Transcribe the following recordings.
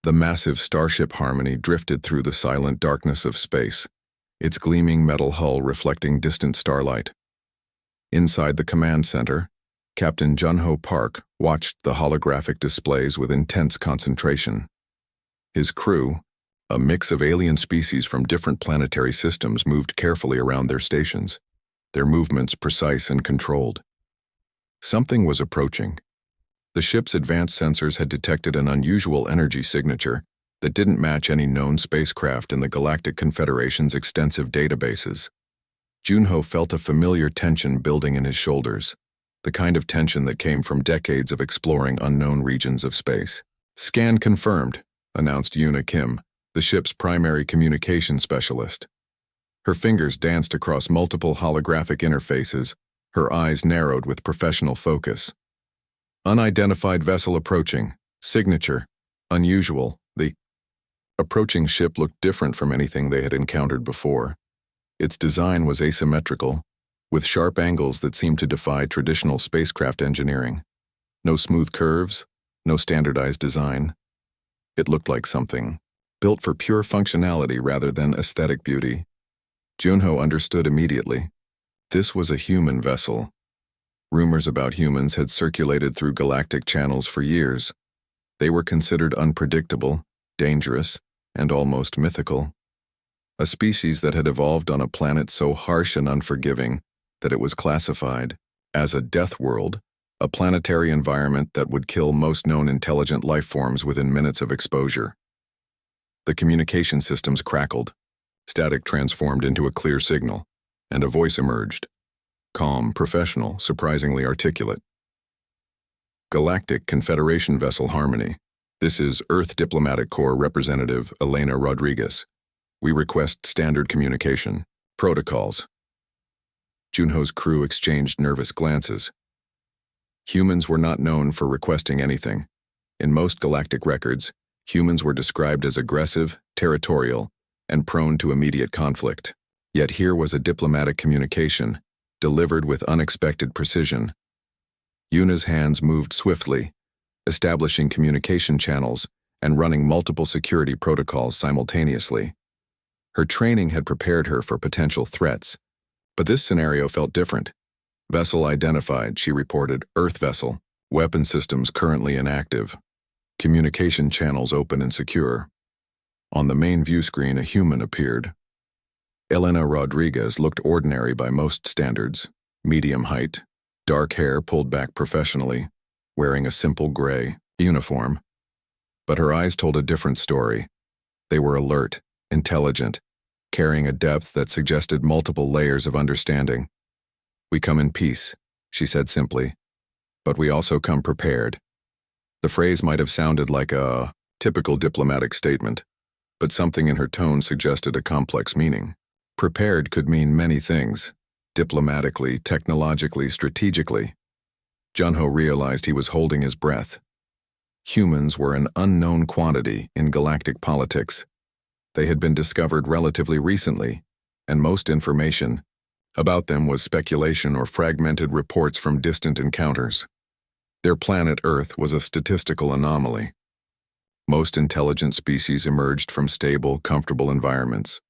The massive starship Harmony drifted through the silent darkness of space, its gleaming metal hull reflecting distant starlight. Inside the command center, Captain Jun-Ho Park watched the holographic displays with intense concentration. His crew, a mix of alien species from different planetary systems, moved carefully around their stations, their movements precise and controlled. Something was approaching. The ship's advanced sensors had detected an unusual energy signature that didn't match any known spacecraft in the Galactic Confederation's extensive databases. Jun-Ho felt a familiar tension building in his shoulders, the kind of tension that came from decades of exploring unknown regions of space. "Scan confirmed," announced Yuna Kim, the ship's primary communication specialist. Her fingers danced across multiple holographic interfaces, her eyes narrowed with professional focus. "Unidentified vessel approaching. Signature. Unusual." The approaching ship looked different from anything they had encountered before. Its design was asymmetrical, with sharp angles that seemed to defy traditional spacecraft engineering. No smooth curves, no standardized design. It looked like something built for pure functionality rather than aesthetic beauty. Jun-Ho understood immediately. This was a human vessel. Rumors about humans had circulated through galactic channels for years. They were considered unpredictable, dangerous, and almost mythical. A species that had evolved on a planet so harsh and unforgiving that it was classified as a death world, a planetary environment that would kill most known intelligent life forms within minutes of exposure. The communication systems crackled. Static transformed into a clear signal, and a voice emerged. Calm, professional, surprisingly articulate. "Galactic Confederation Vessel Harmony. This is Earth Diplomatic Corps Representative Elena Rodriguez. We request standard communication. Protocols." Jun-Ho's crew exchanged nervous glances. Humans were not known for requesting anything. In most galactic records, humans were described as aggressive, territorial, and prone to immediate conflict. Yet here was a diplomatic communication, delivered with unexpected precision. Yuna's hands moved swiftly, establishing communication channels and running multiple security protocols simultaneously. Her training had prepared her for potential threats, but this scenario felt different. "Vessel identified," she reported. "Earth vessel. Weapon systems currently inactive. Communication channels open and secure." On the main view screen, a human appeared. Elena Rodriguez looked ordinary by most standards. Medium height, dark hair pulled back professionally, wearing a simple gray uniform. But her eyes told a different story. They were alert, intelligent, carrying a depth that suggested multiple layers of understanding. "We come in peace," she said simply, "but we also come prepared." The phrase might have sounded like a typical diplomatic statement, but something in her tone suggested a complex meaning. Prepared could mean many things, diplomatically, technologically, strategically. Jun-Ho realized he was holding his breath. Humans were an unknown quantity in galactic politics. They had been discovered relatively recently, and most information about them was speculation or fragmented reports from distant encounters. Their planet Earth was a statistical anomaly. Most intelligent species emerged from stable, comfortable environments.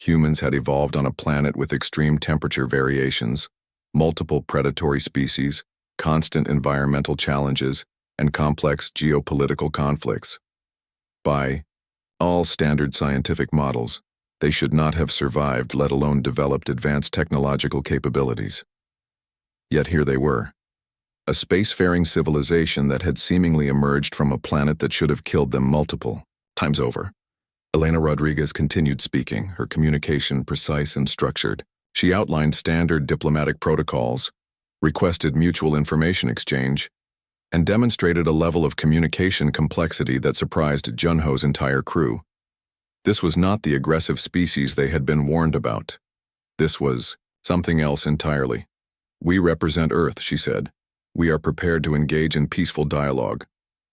Humans had evolved on a planet with extreme temperature variations, multiple predatory species, constant environmental challenges, and complex geopolitical conflicts. By all standard scientific models, they should not have survived, let alone developed advanced technological capabilities. Yet here they were, a spacefaring civilization that had seemingly emerged from a planet that should have killed them multiple times over. Elena Rodriguez continued speaking, her communication precise and structured. She outlined standard diplomatic protocols, requested mutual information exchange, and demonstrated a level of communication complexity that surprised Jun-Ho's entire crew. This was not the aggressive species they had been warned about. This was something else entirely. "We represent Earth," she said. "We are prepared to engage in peaceful dialogue."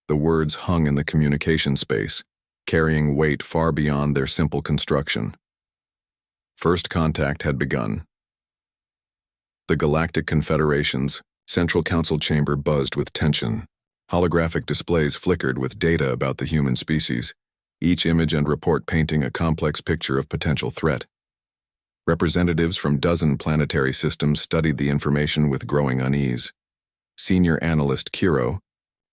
The words hung in the communication space, carrying weight far beyond their simple construction. First contact had begun. The Galactic Confederation's Central Council chamber buzzed with tension. Holographic displays flickered with data about the human species, each image and report painting a complex picture of potential threat. Representatives from dozen planetary systems studied the information with growing unease. Senior analyst Kiro,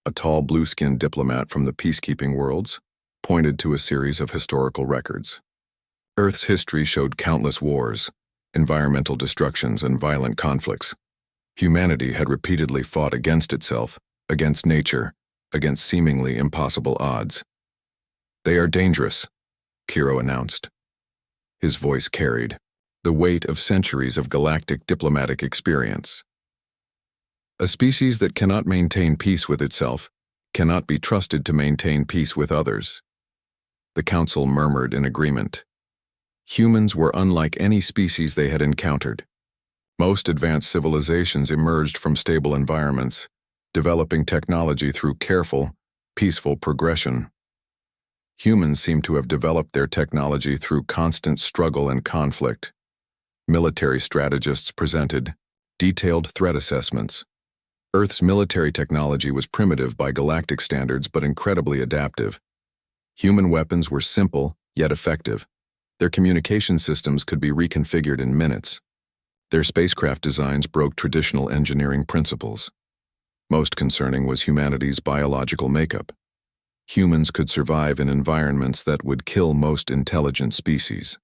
a tall blue-skinned diplomat from the peacekeeping worlds, pointed to a series of historical records. Earth's history showed countless wars, environmental destructions, and violent conflicts. Humanity had repeatedly fought against itself, against nature, against seemingly impossible odds. "They are dangerous," Kiro announced. His voice carried the weight of centuries of galactic diplomatic experience. A species that cannot maintain peace with itself cannot be trusted to maintain peace with others. The Council murmured in agreement. Humans were unlike any species they had encountered. Most advanced civilizations emerged from stable environments, developing technology through careful, peaceful progression. Humans seem to have developed their technology through constant struggle and conflict. Military strategists presented detailed threat assessments. Earth's military technology was primitive by galactic standards but incredibly adaptive. Human weapons were simple yet effective. Their communication systems could be reconfigured in minutes. Their spacecraft designs broke traditional engineering principles. Most concerning was humanity's biological makeup. Humans could survive in environments that would kill most intelligent species.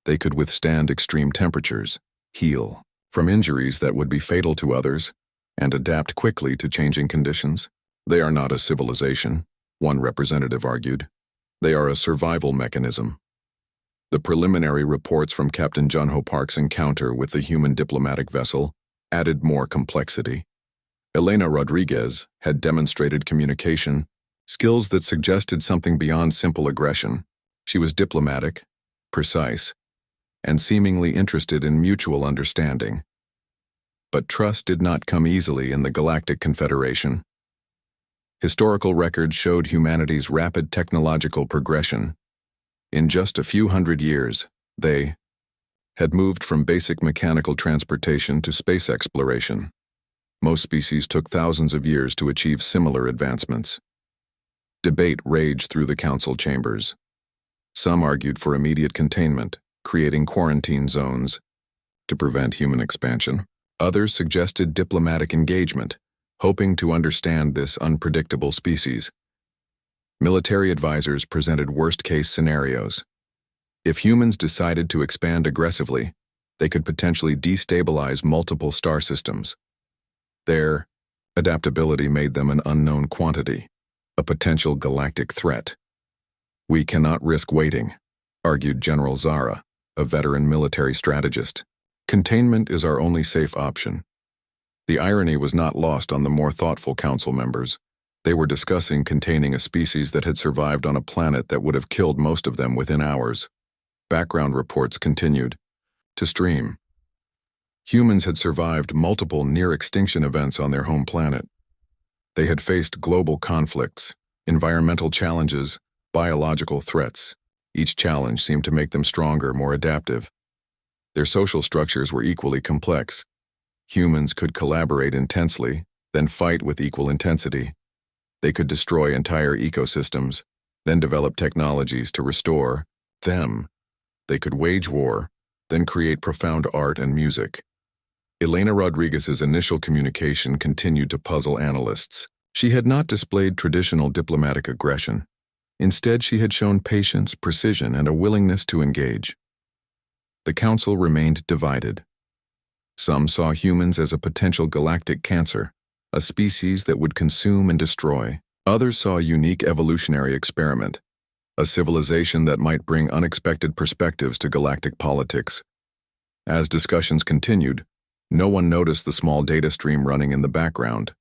They could withstand extreme temperatures, heal from injuries that would be fatal to others, and adapt quickly to changing conditions. "They are not a civilization," one representative argued. "They are a survival mechanism." The preliminary reports from Captain Junho Park's encounter with the human diplomatic vessel added more complexity. Elena Rodriguez had demonstrated communication skills that suggested something beyond simple aggression. She was diplomatic, precise, and seemingly interested in mutual understanding. But trust did not come easily in the Galactic Confederation. Historical records showed humanity's rapid technological progression. In just a few hundred years, they had moved from basic mechanical transportation to space exploration. Most species took thousands of years to achieve similar advancements. Debate raged through the council chambers. Some argued for immediate containment, creating quarantine zones to prevent human expansion. Others suggested diplomatic engagement, hoping to understand this unpredictable species. Military advisors presented worst-case scenarios. If humans decided to expand aggressively, they could potentially destabilize multiple star systems. Their adaptability made them an unknown quantity, a potential galactic threat. "We cannot risk waiting," argued General Zara, a veteran military strategist. "Containment is our only safe option." The irony was not lost on the more thoughtful council members. They were discussing containing a species that had survived on a planet that would have killed most of them within hours. Background reports continued to stream. Humans had survived multiple near-extinction events on their home planet. They had faced global conflicts, environmental challenges, biological threats. Each challenge seemed to make them stronger, more adaptive. Their social structures were equally complex. Humans could collaborate intensely, then fight with equal intensity. They could destroy entire ecosystems, then develop technologies to restore them. They could wage war, then create profound art and music. Elena Rodriguez's initial communication continued to puzzle analysts. She had not displayed traditional diplomatic aggression. Instead, she had shown patience, precision, and a willingness to engage. The council remained divided. Some saw humans as a potential galactic cancer, a species that would consume and destroy. Others saw a unique evolutionary experiment, a civilization that might bring unexpected perspectives to galactic politics. As discussions continued, no one noticed the small data stream running in the background.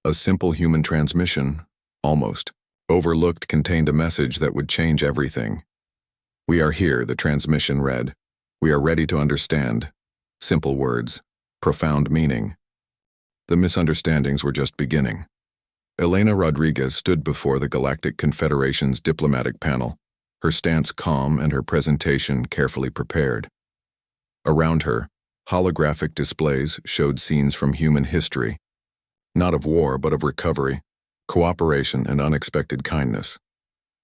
A simple human transmission, almost overlooked, contained a message that would change everything. "We are here," the transmission read. "We are ready to understand." Simple words, profound meaning. The misunderstandings were just beginning. Elena Rodriguez stood before the Galactic Confederation's diplomatic panel, her stance calm and her presentation carefully prepared. Around her, holographic displays showed scenes from human history, not of war but of recovery, cooperation, and unexpected kindness.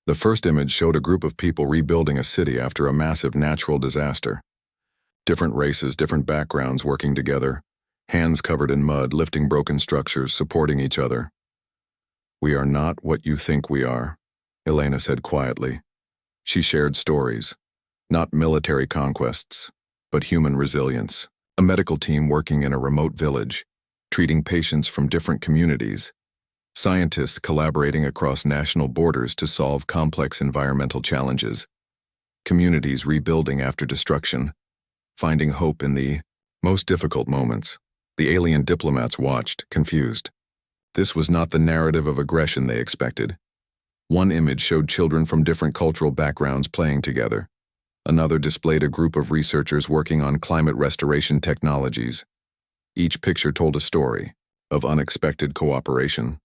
The first image showed a group of people rebuilding a city after a massive natural disaster. Different races, different backgrounds working together, hands covered in mud, lifting broken structures, supporting each other. "We are not what you think we are," Elena said quietly. She shared stories, not military conquests, but human resilience. A medical team working in a remote village, treating patients from different communities. Scientists collaborating across national borders to solve complex environmental challenges. Communities rebuilding after destruction, finding hope in the most difficult moments. The alien diplomats watched, confused. This was not the narrative of aggression they expected. One image showed children from different cultural backgrounds playing together. Another displayed a group of researchers working on climate restoration technologies. Each picture told a story of unexpected cooperation.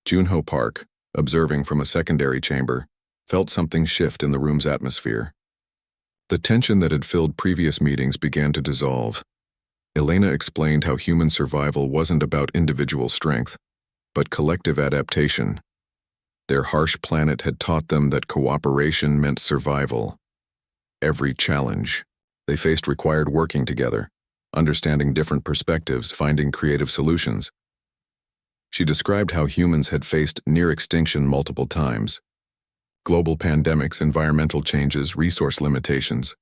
Junho Park, observing from a secondary chamber, felt something shift in the room's atmosphere. The tension that had filled previous meetings began to dissolve. Elena explained how human survival wasn't about individual strength, but collective adaptation. Their harsh planet had taught them that cooperation meant survival. Every challenge they faced required working together, understanding different perspectives, finding creative solutions. She described how humans had faced near extinction multiple times. Global pandemics, environmental changes, resource limitations.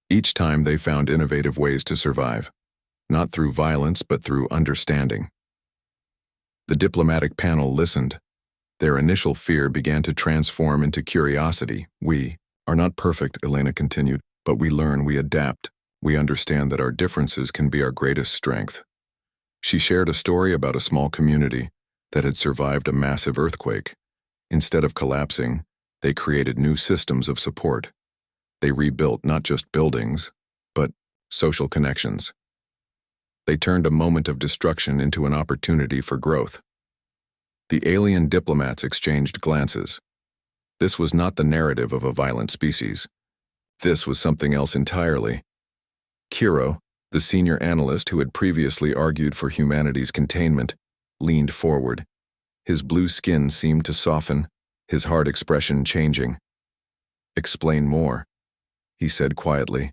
Each time they found innovative ways to survive, not through violence but through understanding. The diplomatic panel listened. Their initial fear began to transform into curiosity. "We are not perfect," Elena continued, "but we learn, we adapt. We understand that our differences can be our greatest strength." She shared a story about a small community that had survived a massive earthquake. Instead of collapsing, they created new systems of support. They rebuilt not just buildings, but social connections. They turned a moment of destruction into an opportunity for growth. The alien diplomats exchanged glances. This was not the narrative of a violent species. This was something else entirely. Kiro, the senior analyst who had previously argued for humanity's containment, leaned forward. His blue skin seemed to soften, his hard expression changing. "Explain more," he said quietly.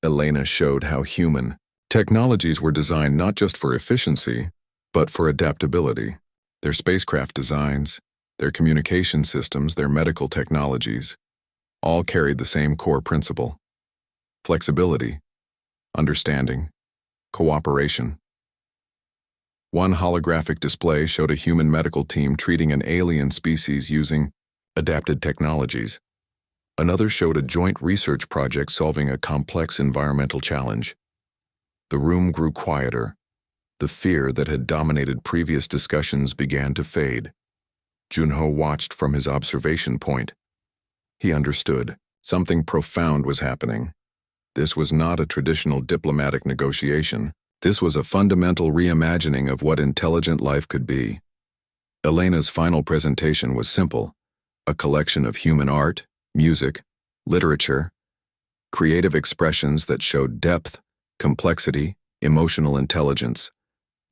Elena showed how human technologies were designed not just for efficiency, but for adaptability. Their spacecraft designs, their communication systems, their medical technologies, all carried the same core principle: flexibility, understanding, cooperation. One holographic display showed a human medical team treating an alien species using adapted technologies. Another showed a joint research project solving a complex environmental challenge. The room grew quieter. The fear that had dominated previous discussions began to fade. Junho watched from his observation point. He understood. Something profound was happening. This was not a traditional diplomatic negotiation. This was a fundamental reimagining of what intelligent life could be. Elena's final presentation was simple: a collection of human art, music, literature, creative expressions that showed depth, complexity, emotional intelligence,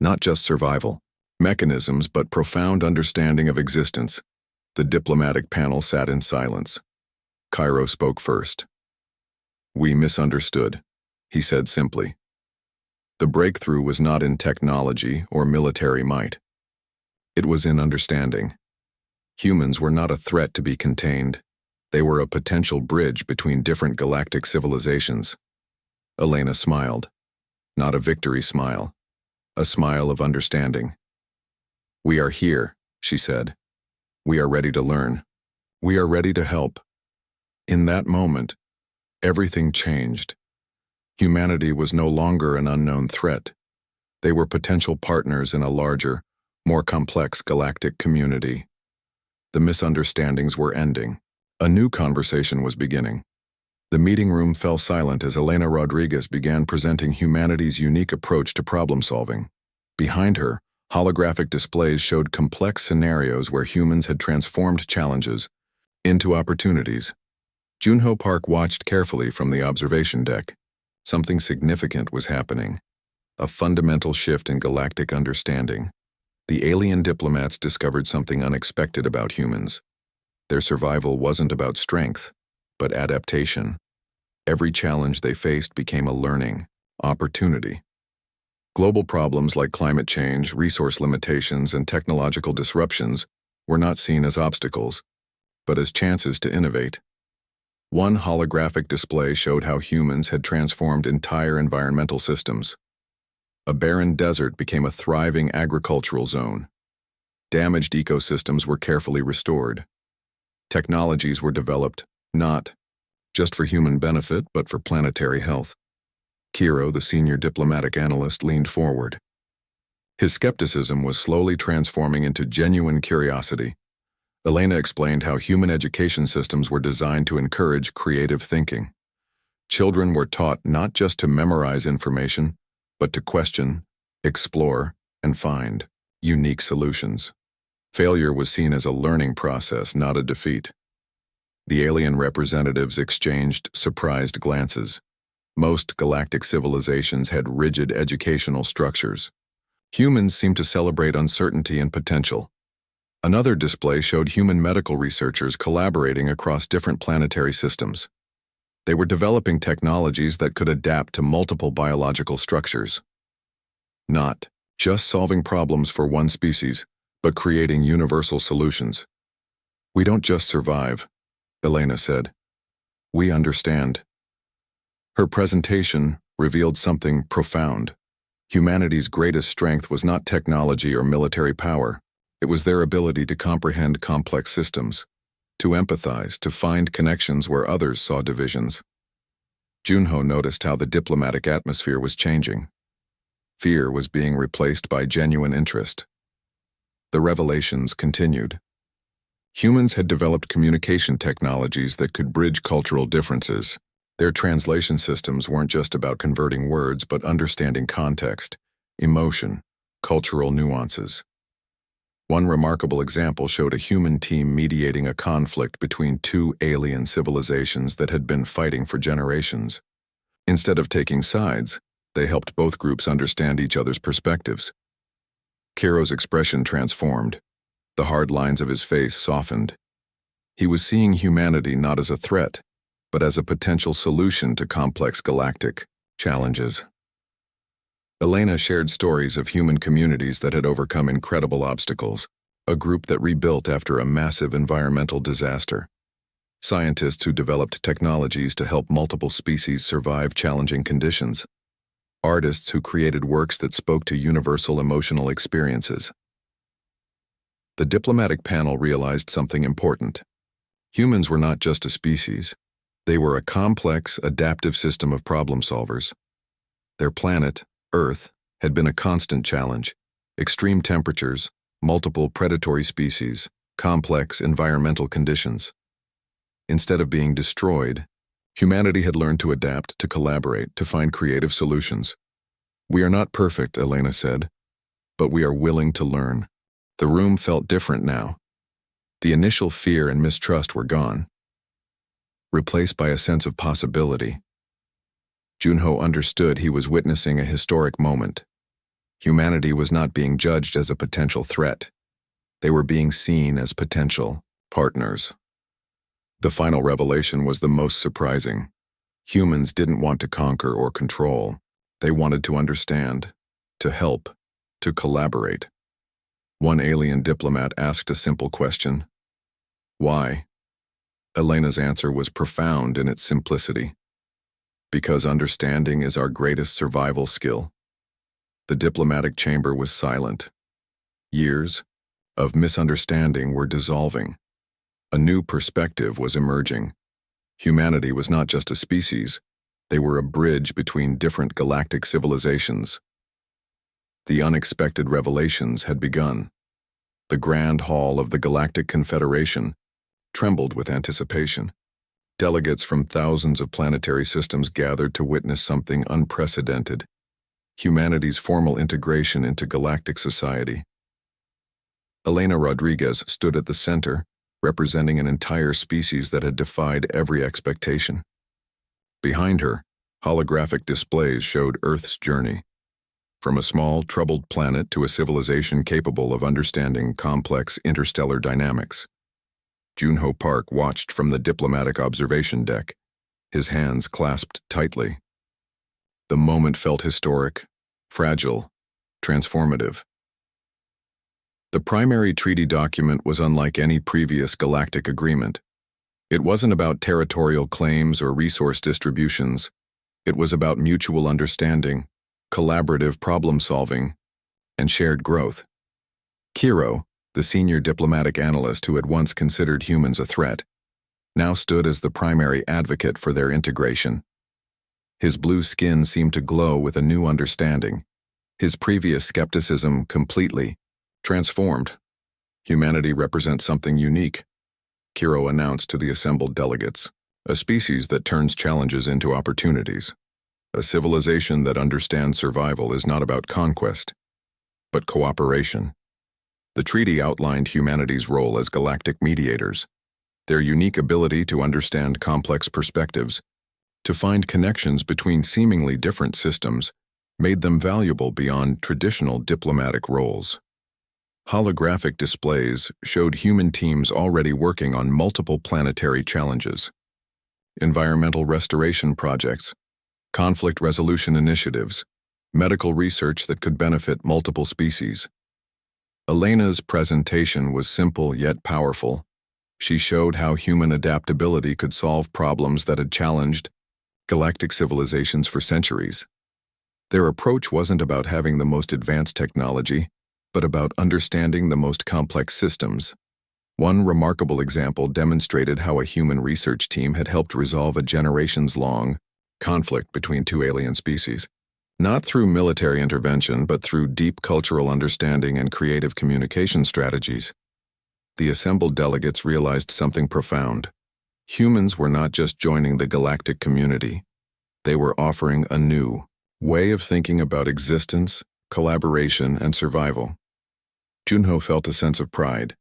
not just survival mechanisms but profound understanding of existence. The diplomatic panel sat in silence. Cairo spoke first. "We misunderstood," he said simply. The breakthrough was not in technology or military might. It was in understanding. Humans were not a threat to be contained. They were a potential bridge between different galactic civilizations. Elena smiled. Not a victory smile. A smile of understanding. "We are here," she said. "We are ready to learn. We are ready to help." In that moment, everything changed. Humanity was no longer an unknown threat. They were potential partners in a larger, more complex galactic community. The misunderstandings were ending. A new conversation was beginning. The meeting room fell silent as Elena Rodriguez began presenting humanity's unique approach to problem solving. Behind her, holographic displays showed complex scenarios where humans had transformed challenges into opportunities. Junho Park watched carefully from the observation deck. Something significant was happening. A fundamental shift in galactic understanding. The alien diplomats discovered something unexpected about humans. Their survival wasn't about strength, but adaptation. Every challenge they faced became a learning opportunity. Global problems like climate change, resource limitations, and technological disruptions were not seen as obstacles, but as chances to innovate. One holographic display showed how humans had transformed entire environmental systems. A barren desert became a thriving agricultural zone. Damaged ecosystems were carefully restored. Technologies were developed, not just for human benefit, but for planetary health. Kiro, the senior diplomatic analyst, leaned forward. His skepticism was slowly transforming into genuine curiosity. Elena explained how human education systems were designed to encourage creative thinking. Children were taught not just to memorize information, but to question, explore, and find unique solutions. Failure was seen as a learning process, not a defeat. The alien representatives exchanged surprised glances. Most galactic civilizations had rigid educational structures. Humans seemed to celebrate uncertainty and potential. Another display showed human medical researchers collaborating across different planetary systems. They were developing technologies that could adapt to multiple biological structures. Not just solving problems for one species, but creating universal solutions. "We don't just survive," Elena said. "We understand." Her presentation revealed something profound. Humanity's greatest strength was not technology or military power. It was their ability to comprehend complex systems, to empathize, to find connections where others saw divisions. Junho noticed how the diplomatic atmosphere was changing. Fear was being replaced by genuine interest. The revelations continued. Humans had developed communication technologies that could bridge cultural differences. Their translation systems weren't just about converting words, but understanding context, emotion, cultural nuances. One remarkable example showed a human team mediating a conflict between two alien civilizations that had been fighting for generations. Instead of taking sides, they helped both groups understand each other's perspectives. Kiro's expression transformed. The hard lines of his face softened. He was seeing humanity not as a threat, but as a potential solution to complex galactic challenges. Elena shared stories of human communities that had overcome incredible obstacles, a group that rebuilt after a massive environmental disaster, scientists who developed technologies to help multiple species survive challenging conditions, artists who created works that spoke to universal emotional experiences. The diplomatic panel realized something important. Humans were not just a species. They were a complex, adaptive system of problem solvers. Their planet, Earth, had been a constant challenge. Extreme temperatures, multiple predatory species, complex environmental conditions. Instead of being destroyed, humanity had learned to adapt, to collaborate, to find creative solutions. "We are not perfect," Elena said, "but we are willing to learn." The room felt different now. The initial fear and mistrust were gone, replaced by a sense of possibility. Junho understood he was witnessing a historic moment. Humanity was not being judged as a potential threat. They were being seen as potential partners. The final revelation was the most surprising. Humans didn't want to conquer or control. They wanted to understand, to help, to collaborate. One alien diplomat asked a simple question. "Why?" Elena's answer was profound in its simplicity. "Because understanding is our greatest survival skill." The diplomatic chamber was silent. Years of misunderstanding were dissolving. A new perspective was emerging. Humanity was not just a species. They were a bridge between different galactic civilizations. The unexpected revelations had begun. The Grand Hall of the Galactic Confederation trembled with anticipation. Delegates from thousands of planetary systems gathered to witness something unprecedented: humanity's formal integration into galactic society. Elena Rodriguez stood at the center, representing an entire species that had defied every expectation. Behind her, holographic displays showed Earth's journey. from a small, troubled planet to a civilization capable of understanding complex interstellar dynamics. Junho Park watched from the diplomatic observation deck, his hands clasped tightly. The moment felt historic, fragile, transformative. The primary treaty document was unlike any previous galactic agreement. It wasn't about territorial claims or resource distributions. It was about mutual understanding, collaborative problem-solving, and shared growth. Kiro, the senior diplomatic analyst who had once considered humans a threat, now stood as the primary advocate for their integration. His blue skin seemed to glow with a new understanding, his previous skepticism completely transformed. Humanity represents something unique, Kiro announced to the assembled delegates, a species that turns challenges into opportunities. A civilization that understands survival is not about conquest, but cooperation. The treaty outlined humanity's role as galactic mediators, their unique ability to understand complex perspectives, to find connections between seemingly different systems, made them valuable beyond traditional diplomatic roles. Holographic displays showed human teams already working on multiple planetary challenges. Environmental restoration projects, conflict resolution initiatives, medical research that could benefit multiple species. Elena's presentation was simple yet powerful. She showed how human adaptability could solve problems that had challenged galactic civilizations for centuries. Their approach wasn't about having the most advanced technology, but about understanding the most complex systems. One remarkable example demonstrated how a human research team had helped resolve a generations-long conflict between two alien species, not through military intervention, but through deep cultural understanding and creative communication strategies. The assembled delegates realized something profound. Humans were not just joining the galactic community. They were offering a new way of thinking about existence, collaboration, and survival. Junho felt a sense of pride.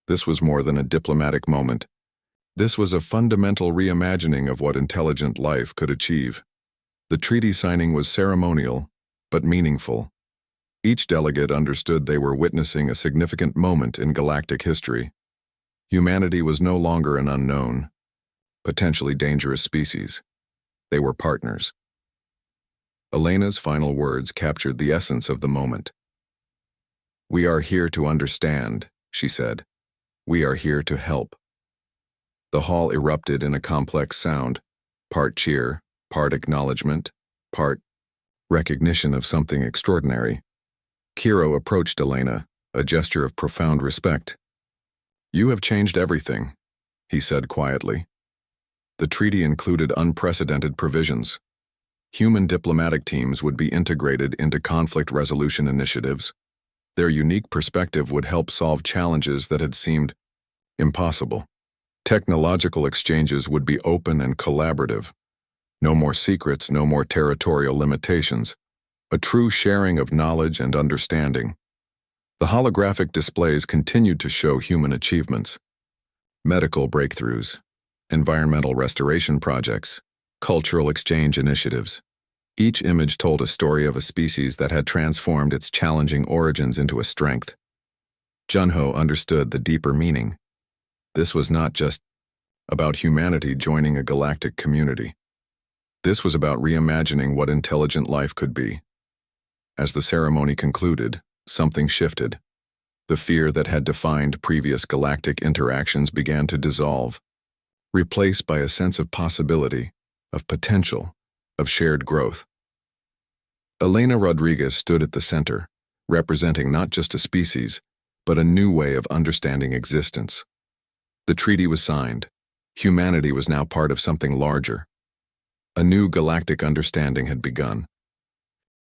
This was more than a diplomatic moment. This was a fundamental reimagining of what intelligent life could achieve. The treaty signing was ceremonial, but meaningful. Each delegate understood they were witnessing a significant moment in galactic history. Humanity was no longer an unknown, potentially dangerous species. They were partners. Elena's final words captured the essence of the moment. "We are here to understand," she said. "We are here to help." The hall erupted in a complex sound, part cheer, part acknowledgement, part recognition of something extraordinary. Kiro approached Elena, a gesture of profound respect. "You have changed everything," he said quietly. The treaty included unprecedented provisions. Human diplomatic teams would be integrated into conflict resolution initiatives. Their unique perspective would help solve challenges that had seemed impossible. Technological exchanges would be open and collaborative. No more secrets, no more territorial limitations. A true sharing of knowledge and understanding. The holographic displays continued to show human achievements. Medical breakthroughs, environmental restoration projects, cultural exchange initiatives. Each image told a story of a species that had transformed its challenging origins into a strength. Junho understood the deeper meaning. This was not just about humanity joining a galactic community. This was about reimagining what intelligent life could be. As the ceremony concluded, something shifted. The fear that had defined previous galactic interactions began to dissolve, replaced by a sense of possibility, of potential, of shared growth. Elena Rodriguez stood at the center, representing not just a species, but a new way of understanding existence. The treaty was signed. Humanity was now part of something larger. A new galactic understanding had begun.